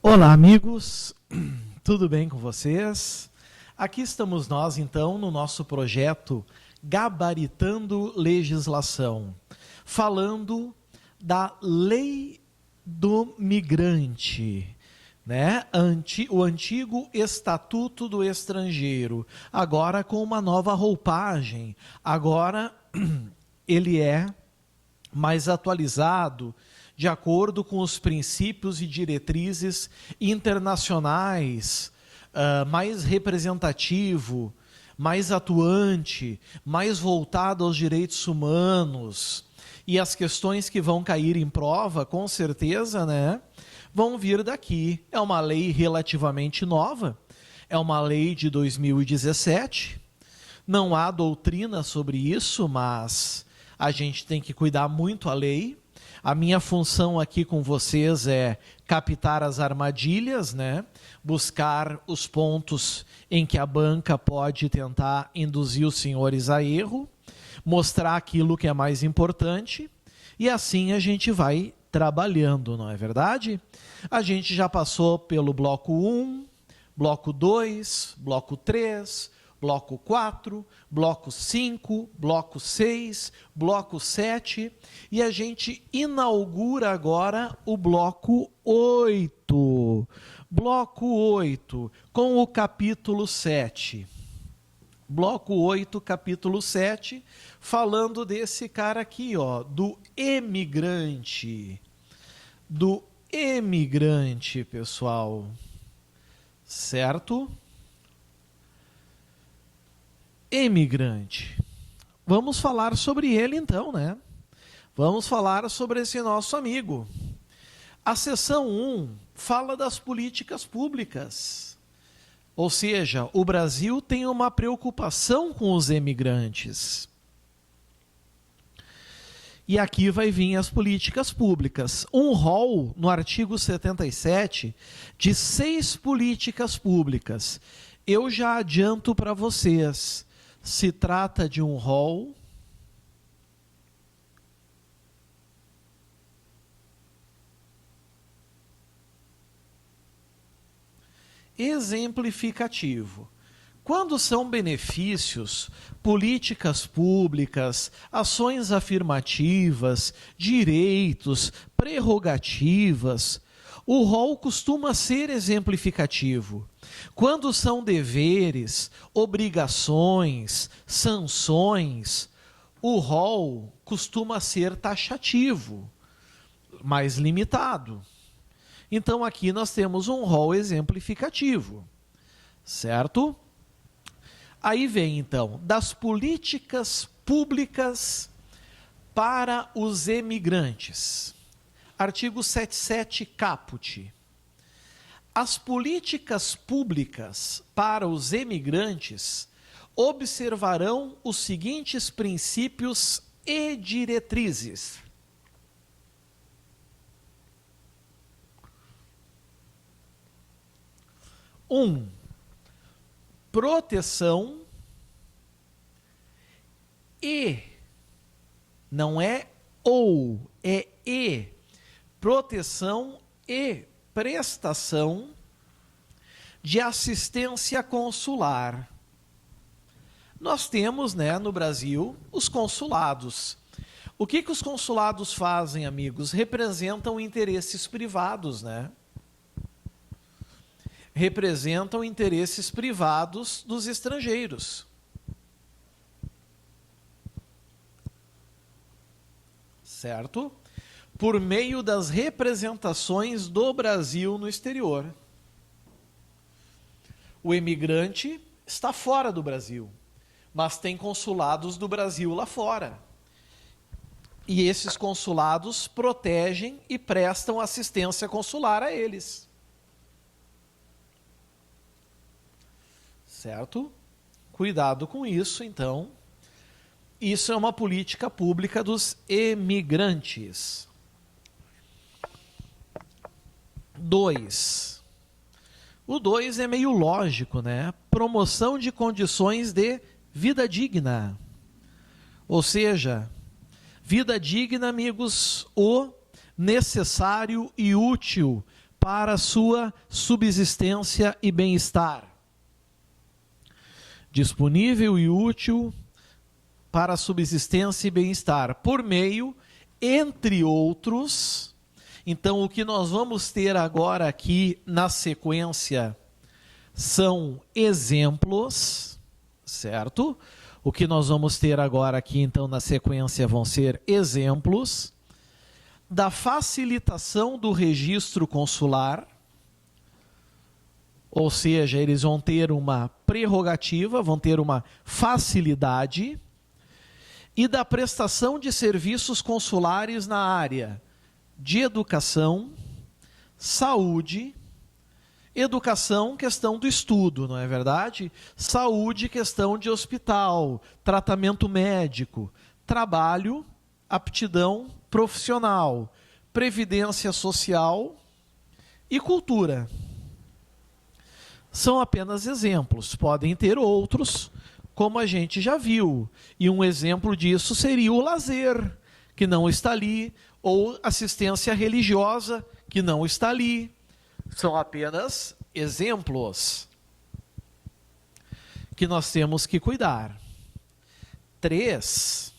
Olá, amigos, tudo bem com vocês? Aqui estamos nós, então, no nosso projeto Gabaritando Legislação, falando da Lei do Migrante, né? O antigo Estatuto do Estrangeiro, agora com uma nova roupagem, agora ele é mais atualizado, de acordo com os princípios e diretrizes internacionais, mais representativo, mais atuante, mais voltado aos direitos humanos. E as questões que vão cair em prova, com certeza, né, vão vir daqui. É uma lei relativamente nova, é uma lei de 2017, não há doutrina sobre isso, mas a gente tem que cuidar muito a lei. A minha função aqui com vocês é captar as armadilhas, né? Buscar os pontos em que a banca pode tentar induzir os senhores a erro, mostrar aquilo que é mais importante, e assim a gente vai trabalhando, não é verdade? A gente já passou pelo bloco 1, bloco 2, bloco 3, bloco 4, bloco 5, bloco 6, bloco 7, e a gente inaugura agora o bloco 8. Bloco 8, com o capítulo 7. Bloco 8, capítulo 7, falando desse cara aqui, ó, do emigrante. Do emigrante, pessoal. Certo? Emigrante. Vamos falar sobre ele então, né? Vamos falar sobre esse nosso amigo. A seção 1 fala das políticas públicas. Ou seja, o Brasil tem uma preocupação com os emigrantes. E aqui vai vir as políticas públicas. Um rol, no artigo 77, de 6 políticas públicas. Eu já adianto para vocês. Se trata de um rol exemplificativo. Quando são benefícios, políticas públicas, ações afirmativas, direitos, prerrogativas, o rol costuma ser exemplificativo. Quando são deveres, obrigações, sanções, o rol costuma ser taxativo, mais limitado. Então aqui nós temos um rol exemplificativo, certo? Aí vem então, das políticas públicas para os emigrantes. Artigo 77 caput. As políticas públicas para os emigrantes observarão os seguintes princípios e diretrizes. 1. Proteção e, não é ou, é e. Proteção e prestação de assistência consular. Nós temos, né, no Brasil, os consulados. O que os consulados fazem, amigos? Representam interesses privados, né? Representam interesses privados dos estrangeiros. Certo? Por meio das representações do Brasil no exterior. O imigrante está fora do Brasil, mas tem consulados do Brasil lá fora. E esses consulados protegem e prestam assistência consular a eles. Certo? Cuidado com isso, então. Isso é uma política pública dos emigrantes. 2. O 2 é meio lógico, né? Promoção de condições de vida digna. Ou seja, vida digna, amigos, o necessário e útil para sua subsistência e bem-estar. Disponível e útil para a subsistência e bem-estar, por meio, entre outros. Então, o que nós vamos ter agora aqui na sequência são exemplos, certo? O que nós vamos ter agora aqui, então, na sequência vão ser exemplos da facilitação do registro consular, ou seja, eles vão ter uma prerrogativa, vão ter uma facilidade, e da prestação de serviços consulares na área de educação, saúde, educação, questão do estudo, não é verdade? Saúde, questão de hospital, tratamento médico, trabalho, aptidão profissional, previdência social e cultura. São apenas exemplos, podem ter outros, como a gente já viu. E um exemplo disso seria o lazer, que não está ali, ou assistência religiosa, que não está ali. São apenas exemplos que nós temos que cuidar. 3.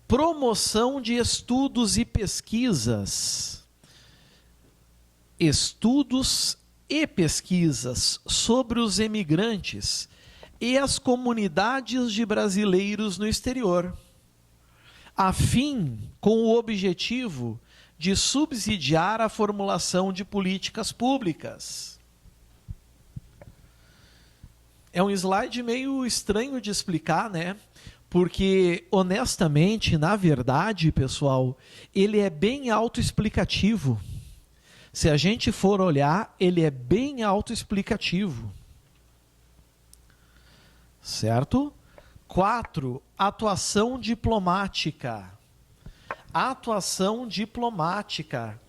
Promoção de estudos e pesquisas. Estudos e pesquisas sobre os emigrantes e as comunidades de brasileiros no exterior, a fim com o objetivo de subsidiar a formulação de políticas públicas. É um slide meio estranho de explicar, né? Porque, honestamente, na verdade, pessoal, ele é bem autoexplicativo. Se a gente for olhar, ele é bem autoexplicativo. Certo? 4. Atuação diplomática. Atuação diplomática.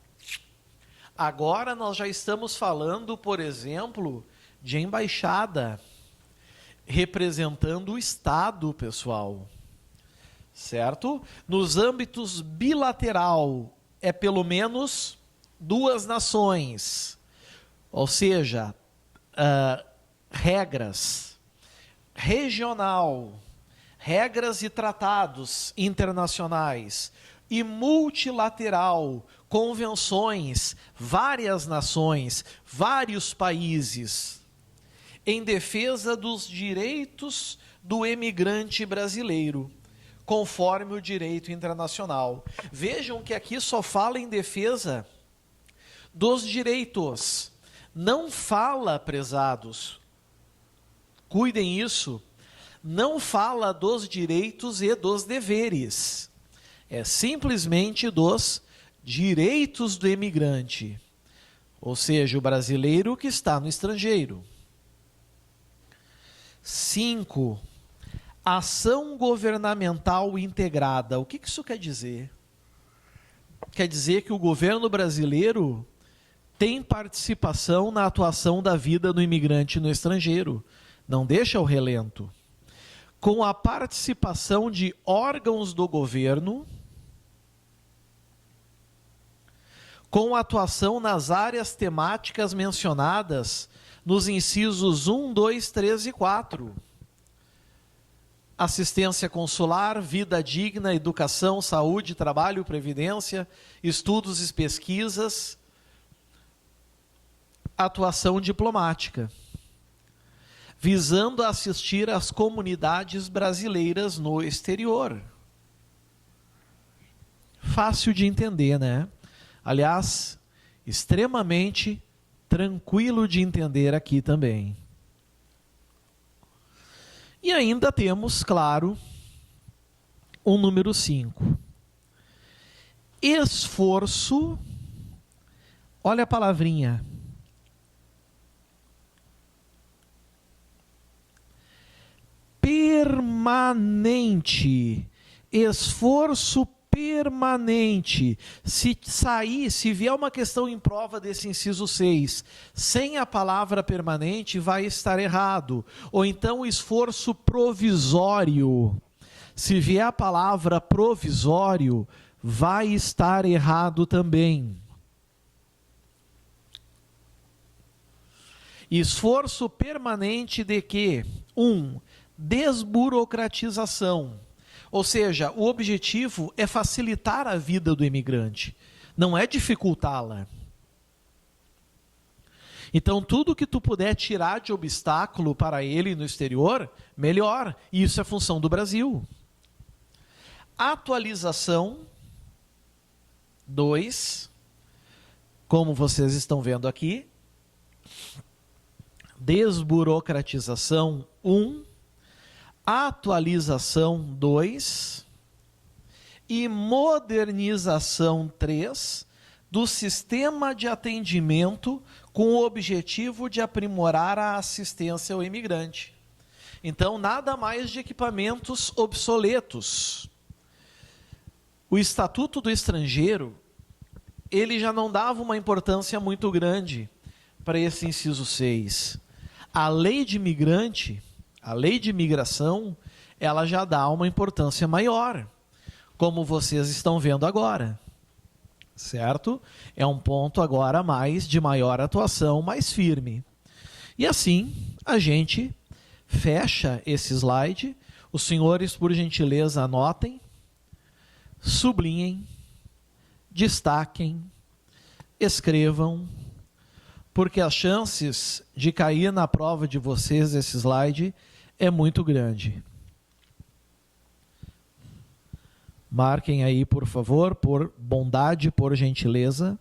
Agora nós já estamos falando, por exemplo, de embaixada, representando o Estado, pessoal. Certo? Nos âmbitos bilateral, é pelo menos 2 nações. Ou seja, regras. Regional, regras e tratados internacionais, e multilateral, convenções, várias nações, vários países, em defesa dos direitos do imigrante brasileiro, conforme o direito internacional. Vejam que aqui só fala em defesa dos direitos, não fala, prezados, cuidem isso, não fala dos direitos e dos deveres. É simplesmente dos direitos do imigrante, ou seja, o brasileiro que está no estrangeiro. 5. Ação governamental integrada. O que isso quer dizer? Quer dizer que o governo brasileiro tem participação na atuação da vida do imigrante no estrangeiro. Não deixa ao relento. Com a participação de órgãos do governo, com atuação nas áreas temáticas mencionadas nos incisos 1, 2, 3 e 4. Assistência consular, vida digna, educação, saúde, trabalho, previdência, estudos e pesquisas, atuação diplomática, visando assistir às comunidades brasileiras no exterior. Fácil de entender, né? Aliás, extremamente tranquilo de entender aqui também. E ainda temos, claro, o número 5. Esforço, olha a palavrinha, permanente, esforço permanente. Se vier uma questão em prova desse inciso 6, sem a palavra permanente, vai estar errado. Ou então esforço provisório. Se vier a palavra provisório, vai estar errado também. Esforço permanente de quê? Desburocratização. Ou seja, o objetivo é facilitar a vida do imigrante, não é dificultá-la. Então, tudo que tu puder tirar de obstáculo para ele no exterior, melhor. E isso é função do Brasil. Atualização 2, como vocês estão vendo aqui. Desburocratização 1, atualização 2 e modernização 3 do sistema de atendimento com o objetivo de aprimorar a assistência ao imigrante. Então, nada mais de equipamentos obsoletos. O Estatuto do Estrangeiro, ele já não dava uma importância muito grande para esse inciso 6. A lei de imigrante, a lei de imigração, ela já dá uma importância maior, como vocês estão vendo agora. Certo? É um ponto agora mais de maior atuação, mais firme. E assim, a gente fecha esse slide. Os senhores, por gentileza, anotem, sublinhem, destaquem, escrevam, porque as chances de cair na prova de vocês esse slide é muito grande. Marquem aí, por favor, por bondade, por gentileza.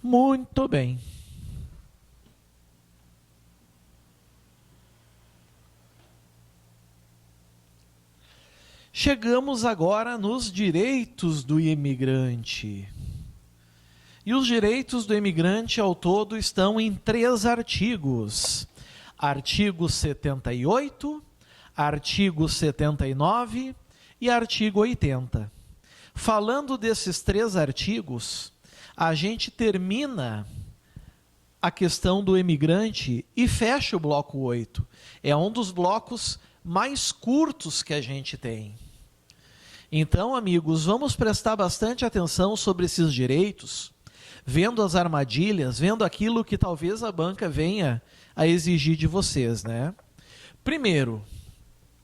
Muito bem. Chegamos agora nos direitos do imigrante. E os direitos do imigrante ao todo estão em 3 artigos. Artigo 78, artigo 79 e artigo 80. Falando desses 3 artigos, a gente termina a questão do imigrante e fecha o bloco 8. É um dos blocos mais curtos que a gente tem. Então, amigos, vamos prestar bastante atenção sobre esses direitos, vendo as armadilhas, vendo aquilo que talvez a banca venha a exigir de vocês, né? Primeiro,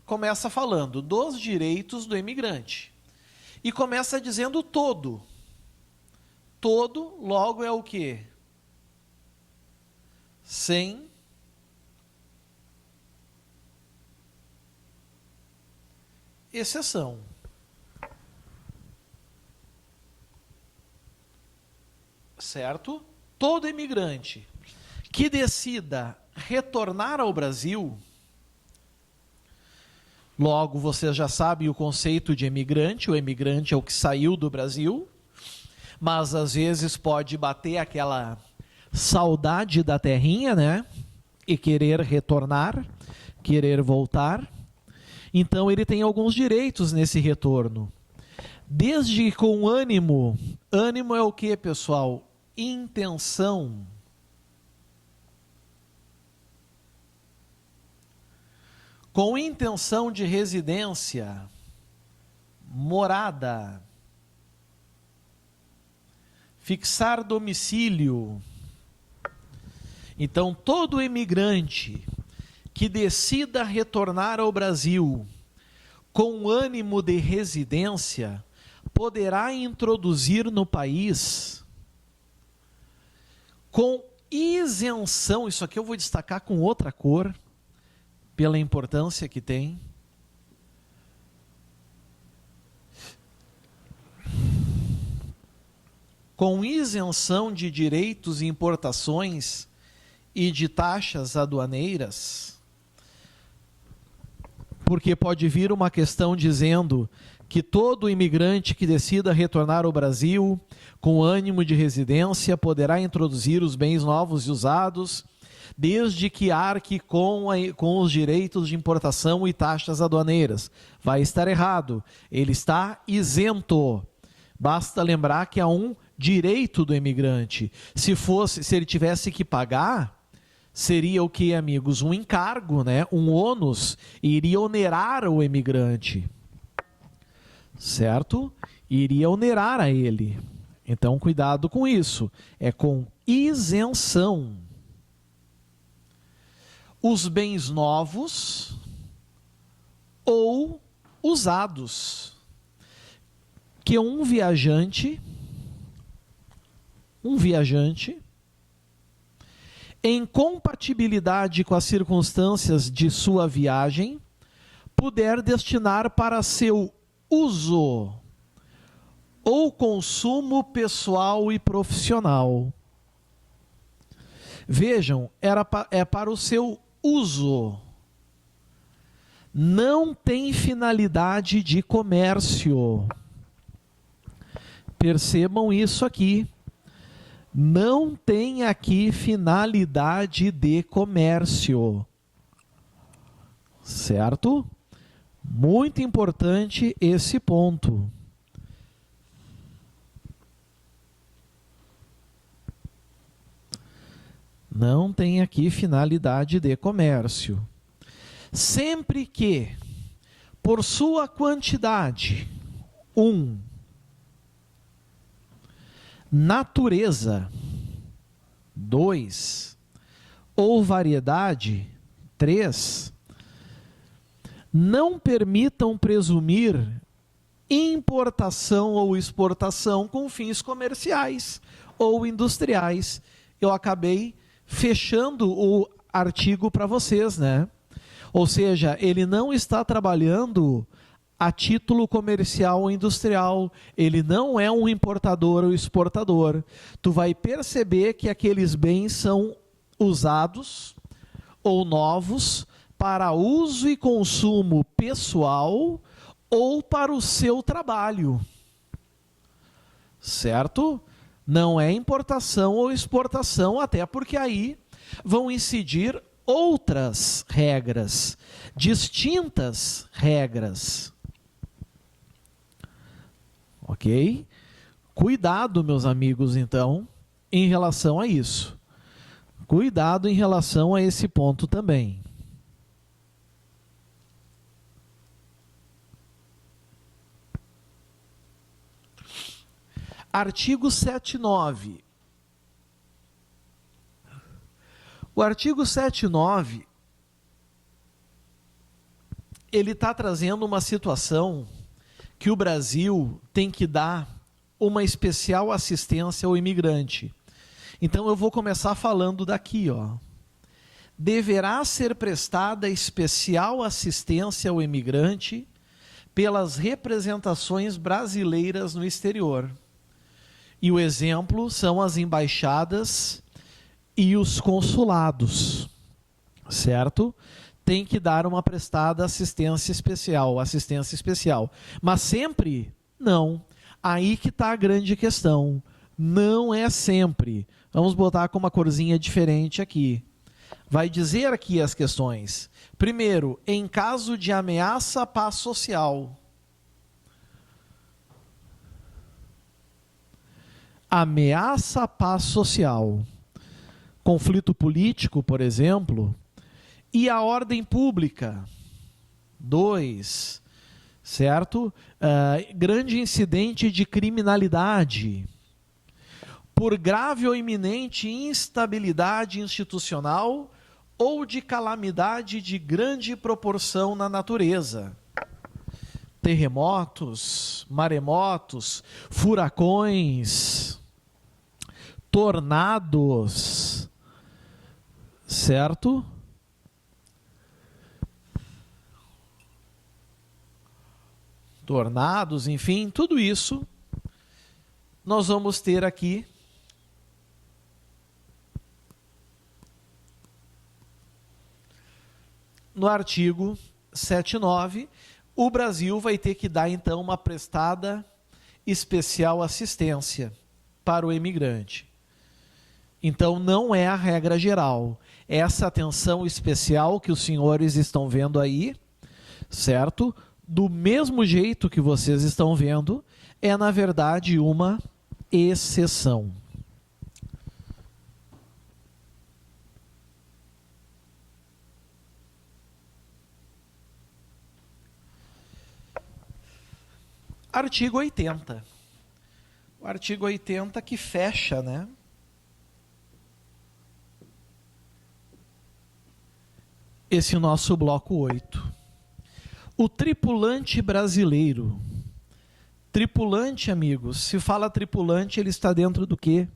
começa falando dos direitos do imigrante. E começa dizendo todo. Todo, logo é o quê? Sem exceção. Certo? Todo imigrante que decida retornar ao Brasil, logo você já sabe o conceito de imigrante, o imigrante é o que saiu do Brasil, mas às vezes pode bater aquela saudade da terrinha, né? E querer retornar, querer voltar. Então ele tem alguns direitos nesse retorno. Desde com ânimo, ânimo é o que, pessoal? Intenção. Com intenção de residência, morada, fixar domicílio. Então, todo imigrante que decida retornar ao Brasil com ânimo de residência, poderá introduzir no país com isenção, isso aqui eu vou destacar com outra cor, pela importância que tem, com isenção de direitos e importações e de taxas aduaneiras, porque pode vir uma questão dizendo que todo imigrante que decida retornar ao Brasil com ânimo de residência poderá introduzir os bens novos e usados, desde que arque com os direitos de importação e taxas aduaneiras. Vai estar errado, ele está isento. Basta lembrar que há um direito do imigrante. Se ele tivesse que pagar, seria o que, amigos? Um encargo, né? Um ônus, e iria onerar o imigrante. Certo? iria onerar a ele. Então, cuidado com isso. É com isenção. Os bens novos ou usados que um viajante, em compatibilidade com as circunstâncias de sua viagem, puder destinar para seu uso ou consumo pessoal e profissional. Vejam, é para o seu uso. Não tem finalidade de comércio. Percebam isso aqui. Não tem aqui finalidade de comércio. Certo? Muito importante esse ponto. Não tem aqui finalidade de comércio. Sempre que, por sua quantidade, natureza, 2, ou variedade, 3, não permitam presumir importação ou exportação com fins comerciais ou industriais. Eu acabei fechando o artigo para vocês, né? Ou seja, ele não está trabalhando a título comercial ou industrial, ele não é um importador ou exportador. Tu vai perceber que aqueles bens são usados ou novos para uso e consumo pessoal ou para o seu trabalho. Certo? Não é importação ou exportação, até porque aí vão incidir outras regras, distintas regras. Ok? Cuidado, meus amigos, então, em relação a isso. Cuidado em relação a esse ponto também. Artigo 7.9. O artigo 7.9, ele está trazendo uma situação que o Brasil tem que dar uma especial assistência ao imigrante. Então eu vou começar falando daqui, ó. Deverá ser prestada especial assistência ao imigrante pelas representações brasileiras no exterior. E o exemplo são as embaixadas e os consulados, certo? Tem que dar uma prestada assistência especial. Mas sempre, não. Aí que está a grande questão. Não é sempre. Vamos botar com uma corzinha diferente aqui. Vai dizer aqui as questões. Primeiro, em caso de ameaça à paz social. Ameaça à paz social. Conflito político, por exemplo, e a ordem pública. 2, certo? Grande incidente de criminalidade. Por grave ou iminente instabilidade institucional ou de calamidade de grande proporção na natureza. Terremotos, maremotos, furacões, tornados, certo? Tornados, enfim, tudo isso nós vamos ter aqui no artigo 7.9. O Brasil vai ter que dar, então, uma prestada especial assistência para o imigrante. Então, não é a regra geral. Essa atenção especial que os senhores estão vendo aí, certo? Do mesmo jeito que vocês estão vendo, é, na verdade, uma exceção. Artigo 80. O artigo 80 que fecha, né? Esse nosso bloco 8. O tripulante brasileiro. Tripulante, amigos, se fala tripulante, ele está dentro do quê?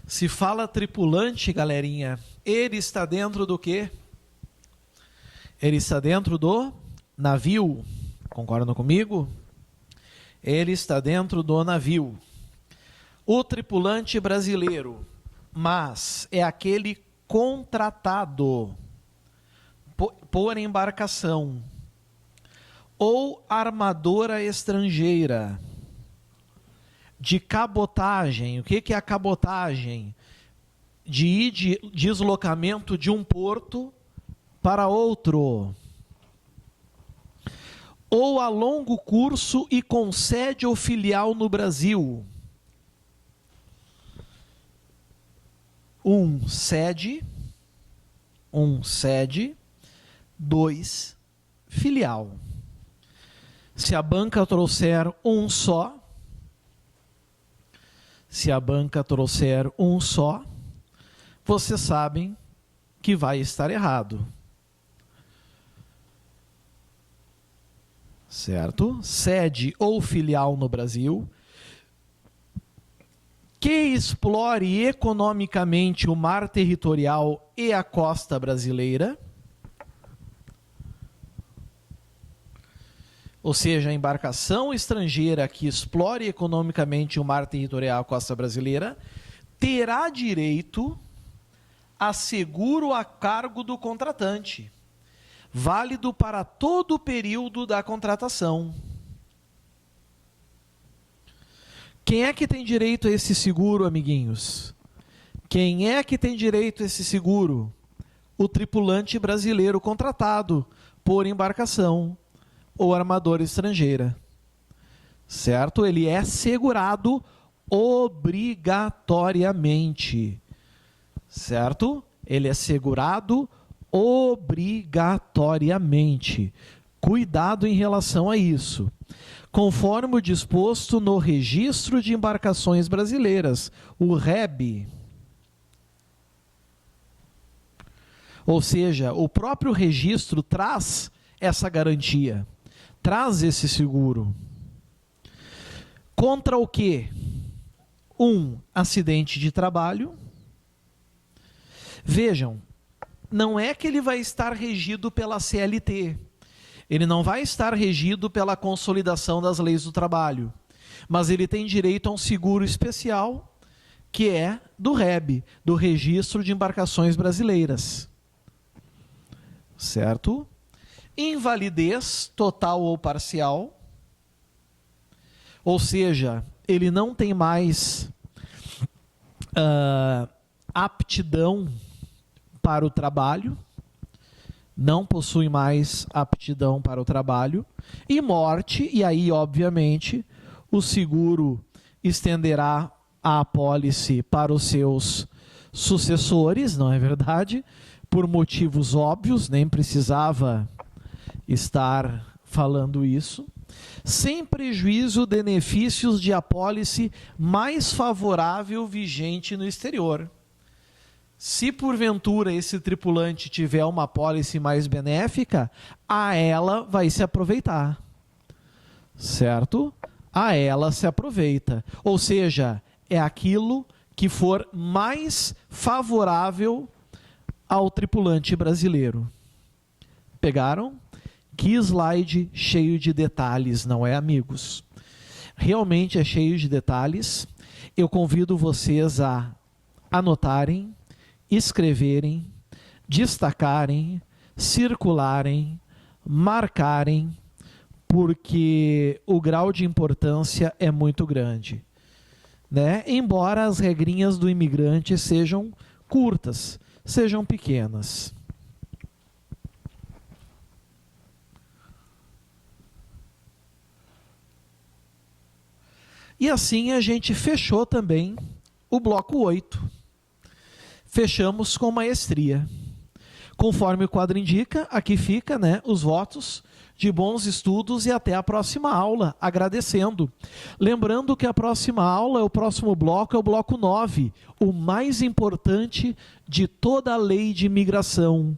Se fala tripulante, galerinha, ele está dentro do quê? Ele está dentro do navio. Concordam comigo? Ele está dentro do navio. O tripulante brasileiro, mas é aquele contratado por embarcação ou armadora estrangeira de cabotagem. O que é a cabotagem? De deslocamento de um porto para outro. Ou a longo curso e com sede ou filial no Brasil. Sede. 2, filial. Se a banca trouxer um só, vocês sabem que vai estar errado. Certo? Sede ou filial no Brasil, que explore economicamente o mar territorial e a costa brasileira, ou seja, a embarcação estrangeira que explore economicamente o mar territorial e a costa brasileira, terá direito a seguro a cargo do contratante, válido para todo o período da contratação. Quem é que tem direito a esse seguro, amiguinhos? Quem é que tem direito a esse seguro? O tripulante brasileiro contratado por embarcação ou armadora estrangeira. Certo? Ele é segurado obrigatoriamente. Certo? Ele é segurado obrigatoriamente. Cuidado em relação a isso. Conforme o disposto no Registro de Embarcações Brasileiras, o REB. Ou seja, o próprio registro traz essa garantia, traz esse seguro. Contra o quê? Acidente de trabalho. Vejam, não é que ele vai estar regido pela CLT. Ele não vai estar regido pela consolidação das leis do trabalho, mas ele tem direito a um seguro especial, que é do REB, do Registro de Embarcações Brasileiras. Certo? Invalidez total ou parcial, ou seja, ele não tem mais aptidão para o trabalho, não possui mais aptidão para o trabalho, e morte, e aí, obviamente, o seguro estenderá a apólice para os seus sucessores, não é verdade? Por motivos óbvios, nem precisava estar falando isso, sem prejuízo de benefícios de apólice mais favorável vigente no exterior. Se porventura esse tripulante tiver uma apólice mais benéfica, a ela vai se aproveitar. Certo? A ela se aproveita. Ou seja, é aquilo que for mais favorável ao tripulante brasileiro. Pegaram? Que slide cheio de detalhes, não é, amigos? Realmente é cheio de detalhes. Eu convido vocês a anotarem, escreverem, destacarem, circularem, marcarem, porque o grau de importância é muito grande, né? Embora as regrinhas do imigrante sejam curtas, sejam pequenas. E assim a gente fechou também o bloco 8. Fechamos com maestria. Conforme o quadro indica, aqui fica, né, os votos de bons estudos e até a próxima aula, agradecendo. Lembrando que a próxima aula, o próximo bloco é o bloco 9, o mais importante de toda a lei de imigração,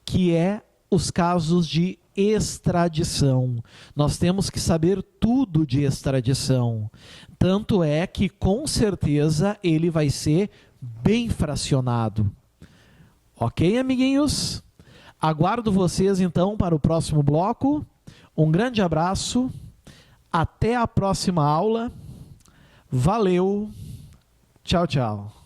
que é os casos de extradição. Nós temos que saber tudo de extradição. Tanto é que, com certeza, ele vai ser bem fracionado. Ok, amiguinhos? Aguardo vocês, então, para o próximo bloco. Um grande abraço. Até a próxima aula. Valeu. Tchau, tchau.